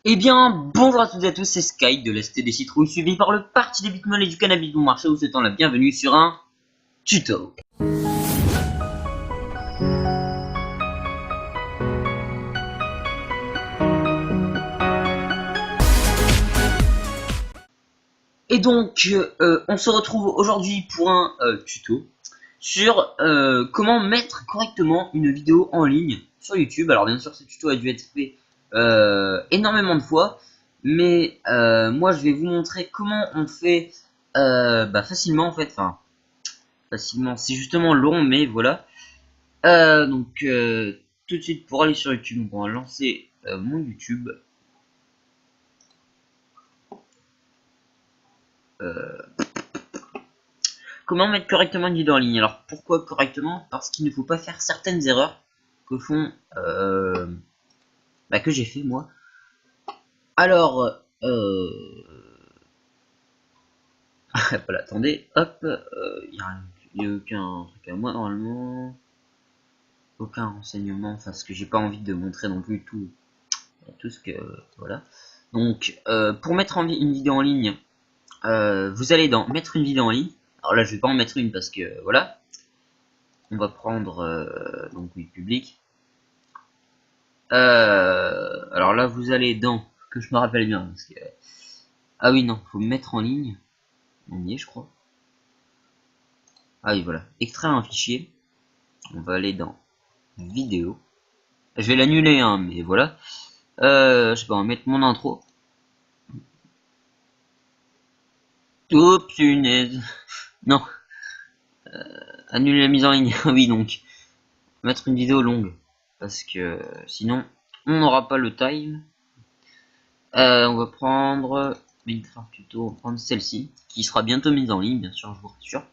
Eh bien, bonjour à toutes et à tous, c'est Sky de l'Est des Citrouilles, suivi par le Parti des Bitcoins et du Cannabis bon marché, où souhaitant la bienvenue sur un tuto. Et donc, on se retrouve aujourd'hui pour un tuto sur comment mettre correctement une vidéo en ligne sur YouTube. Alors bien sûr, ce tuto a dû être fait énormément de fois, mais moi je vais vous montrer comment on fait facilement en fait. Enfin, facilement, c'est justement long, mais voilà. Tout de suite pour aller sur YouTube, on va lancer mon YouTube. Comment mettre correctement une vidéo en ligne? Alors pourquoi correctement? Parce qu'il ne faut pas faire certaines erreurs que font que j'ai fait moi. Alors voilà, attendez, hop, il n'y a aucun truc à moi normalement, aucun renseignement, enfin ce que j'ai pas envie de montrer non plus tout ce que voilà. Donc pour mettre une vidéo en ligne, vous allez dans mettre une vidéo en ligne. Alors là je vais pas en mettre une parce que voilà. On va prendre donc oui public. Alors là vous allez dans que je me rappelle bien parce que ah oui non faut mettre en ligne. On y est je crois. Ah oui voilà extraire un fichier. On va aller dans vidéo. Je vais l'annuler hein mais voilà. Je sais pas on va mettre mon intro. Oups punaise. Non. Annuler la mise en ligne. Oui donc mettre une vidéo longue parce que sinon on n'aura pas le time. On va prendre Minecraft tuto, on va prendre celle-ci qui sera bientôt mise en ligne bien sûr je vous rassure.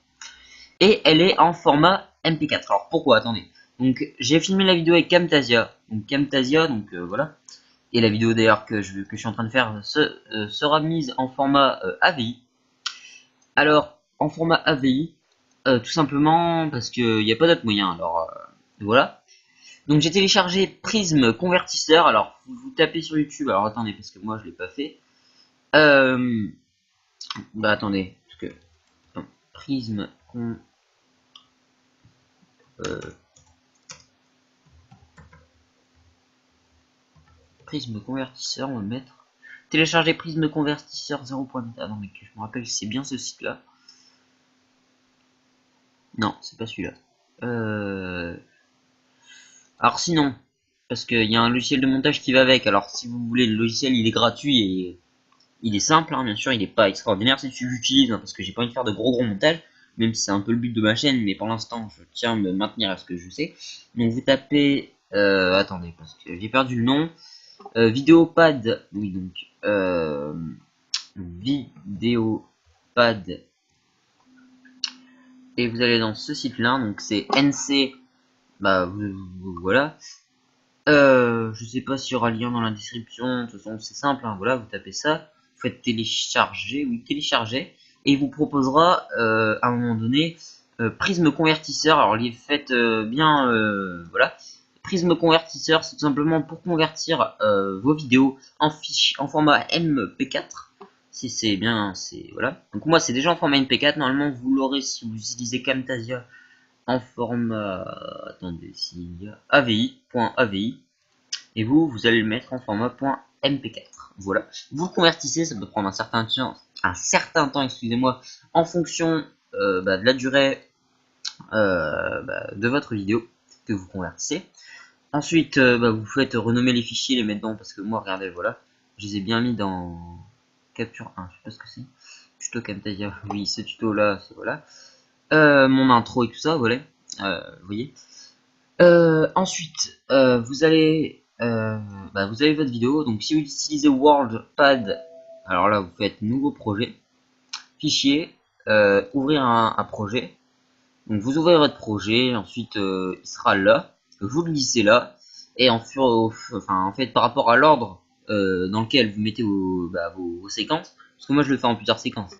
Et elle est en format MP4. Alors pourquoi? Attendez. Donc j'ai filmé la vidéo avec Camtasia. Donc Camtasia donc voilà. Et la vidéo d'ailleurs que je suis en train de faire sera mise en format AVI. Alors en format AVI tout simplement parce qu'il n'y a pas d'autre moyen. Alors voilà. Donc j'ai téléchargé Prism Convertisseur. Alors vous tapez sur YouTube. Alors attendez parce que moi je l'ai pas fait. Attendez parce que Prism Prism Convertisseur, on va le mettre. Télécharger Prism Convertisseur 0.8. Ah non mais que je me rappelle c'est bien ce site là. Non c'est pas celui-là. Alors sinon parce qu'il y a un logiciel de montage qui va avec. Alors si vous voulez le logiciel il est gratuit et il est simple hein, bien sûr il n'est pas extraordinaire si tu l'utilises hein, parce que j'ai pas envie de faire de gros montages. Même si c'est un peu le but de ma chaîne mais pour l'instant je tiens à me maintenir à ce que je sais. Donc vous tapez attendez parce que j'ai perdu le nom. Vidéopad, oui donc Vidéopad et vous allez dans ce site là donc c'est NC voilà. Je sais pas s'il y aura le lien dans la description, de toute façon c'est simple hein, voilà vous tapez ça, vous faites télécharger, oui télécharger et il vous proposera à un moment donné Prism Convertisseur. Alors les faites bien voilà. Prism Convertisseur c'est tout simplement pour convertir vos vidéos en format MP4 si c'est bien c'est voilà. Donc moi c'est déjà en format MP4, normalement vous l'aurez si vous utilisez Camtasia en format attendez s'il y a AVI.AVI et vous allez le mettre en format .mp4. Voilà, vous convertissez, ça peut prendre un certain temps excusez-moi, en fonction de la durée de votre vidéo que vous convertissez. Ensuite, vous faites renommer les fichiers, les mettre dedans parce que moi, regardez, voilà, je les ai bien mis dans Capture 1, je sais pas ce que c'est. Tuto Camtasia, oui, ce tuto là, c'est voilà. Mon intro et tout ça, voilà, vous voyez. Ensuite, vous avez votre vidéo. Donc, si vous utilisez WorldPad, alors là, vous faites nouveau projet, fichier, ouvrir un projet. Donc, vous ouvrez votre projet. Ensuite, il sera là. Vous le glissez là. Et en fait, par rapport à l'ordre dans lequel vous mettez vos séquences, parce que moi, je le fais en plusieurs séquences.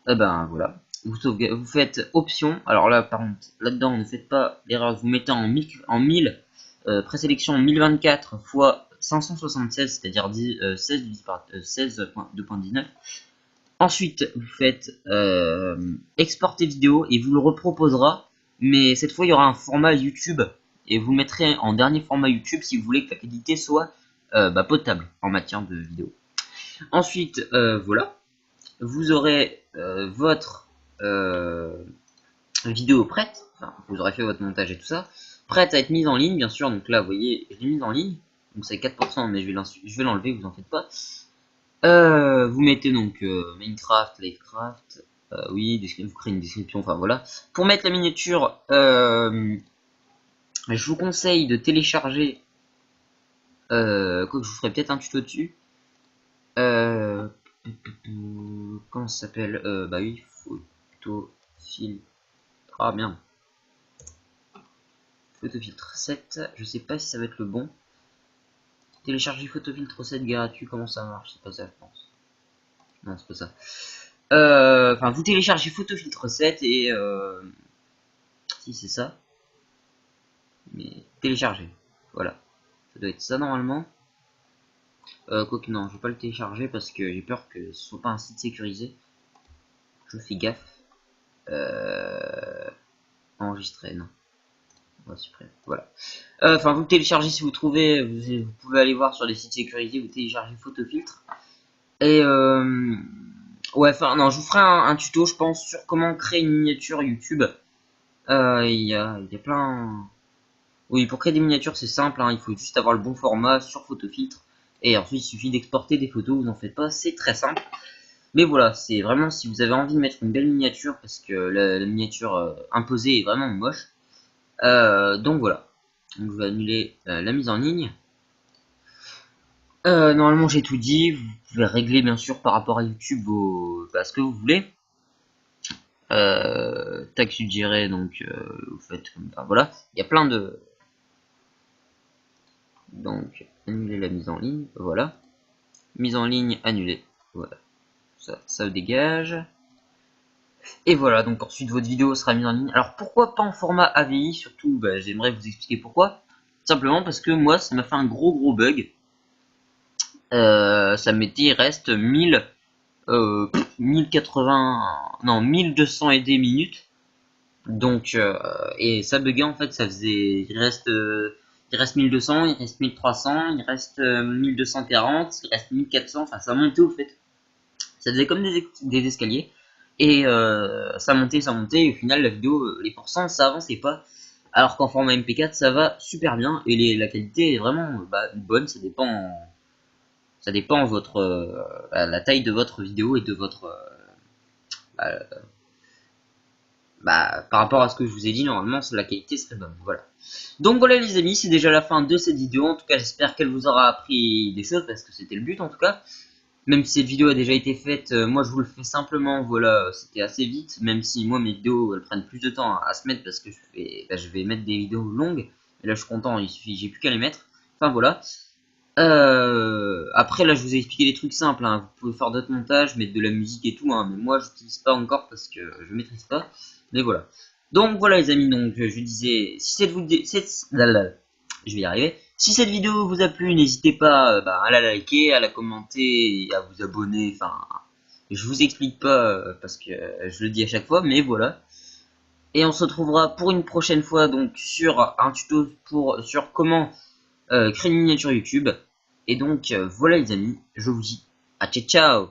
Voilà. Vous faites option. Alors là, par contre, là-dedans, ne faites pas l'erreur. Vous mettez en 1000 présélection 1024 x 576, c'est-à-dire 16 divisé par 16.2.19. Ensuite, vous faites exporter vidéo et vous le reproposera, mais cette fois il y aura un format YouTube et vous le mettrez en dernier format YouTube si vous voulez que la qualité soit potable en matière de vidéo. Ensuite, voilà, vous aurez votre vidéo prête, enfin, vous aurez fait votre montage et tout ça, prête à être mise en ligne, bien sûr. Donc là, vous voyez, je l'ai mise en ligne, donc c'est 4%, mais je vais l'enlever, vous en faites pas. Vous mettez donc Minecraft, Livecraft, oui, vous créez une description, enfin voilà. Pour mettre la miniature, je vous conseille de télécharger, quoi que je vous ferai peut-être un tuto dessus. Comment ça s'appelle, bah oui, photofiltre. Ah bien. Photofiltre 7, je sais pas si ça va être le bon. Télécharger Photofiltre 7 gratuit, comment ça marche? C'est pas ça, je pense. Non, c'est pas ça. Enfin, vous téléchargez Photofiltre 7 et si c'est ça. Mais télécharger. Voilà. Ça doit être ça normalement. Quoique non, je vais pas le télécharger parce que j'ai peur que ce soit pas un site sécurisé. Je fais gaffe. Enregistrer, non. On va supprimer. Voilà. Enfin, vous le téléchargez si vous trouvez. Vous pouvez aller voir sur des sites sécurisés. Vous téléchargez Photofiltre. Et ouais, enfin non, je vous ferai un tuto, je pense, sur comment créer une miniature YouTube. Il y a plein. Oui, pour créer des miniatures, c'est simple, hein, il faut juste avoir le bon format sur Photofiltre. Et ensuite, il suffit d'exporter des photos, vous n'en faites pas, c'est très simple. Mais voilà, c'est vraiment si vous avez envie de mettre une belle miniature, parce que la miniature imposée est vraiment moche. Donc voilà. Donc je vais annuler la mise en ligne. Normalement j'ai tout dit, vous pouvez régler bien sûr par rapport à YouTube ce que vous voulez. Tag suggéré, donc vous faites comme ça, voilà. Il y a plein de... Donc annuler la mise en ligne, voilà. Mise en ligne annulée, voilà. Ça dégage. Et voilà, donc ensuite votre vidéo sera mise en ligne. Alors pourquoi pas en format AVI? Surtout, j'aimerais vous expliquer pourquoi. Simplement parce que moi ça m'a fait un gros bug. Ça m'était, il reste 1080, non 1200 et des minutes. Donc et ça buguait en fait, ça faisait, il reste 1200, il reste 1300, il reste 1240, il reste 1400, enfin ça montait au fait. Ça faisait comme des escaliers. Et ça montait, et au final la vidéo, les pourcents ça avançait pas. Alors qu'en format MP4 ça va super bien et la qualité est vraiment bonne, ça dépend votre la taille de votre vidéo et de votre par rapport à ce que je vous ai dit, normalement la qualité serait bonne. Voilà. Donc voilà les amis, c'est déjà la fin de cette vidéo. En tout cas j'espère qu'elle vous aura appris des choses parce que c'était le but en tout cas. Même si cette vidéo a déjà été faite, moi je vous le fais simplement, voilà, c'était assez vite, même si moi mes vidéos elles prennent plus de temps à se mettre parce que je vais mettre des vidéos longues, et là je suis content, il suffit, j'ai plus qu'à les mettre, enfin voilà. Après là je vous ai expliqué des trucs simples, hein. Vous pouvez faire d'autres montages, mettre de la musique et tout, hein, mais moi j'utilise pas encore parce que je maîtrise pas, mais voilà. Donc voilà les amis, donc je disais, si cette vidéo, je vais y arriver. Si cette vidéo vous a plu, n'hésitez pas à la liker, à la commenter et à vous abonner. Enfin, je vous explique pas parce que je le dis à chaque fois, mais voilà. Et on se retrouvera pour une prochaine fois donc sur un tuto sur comment créer une miniature YouTube. Et donc voilà les amis, je vous dis à ciao ciao.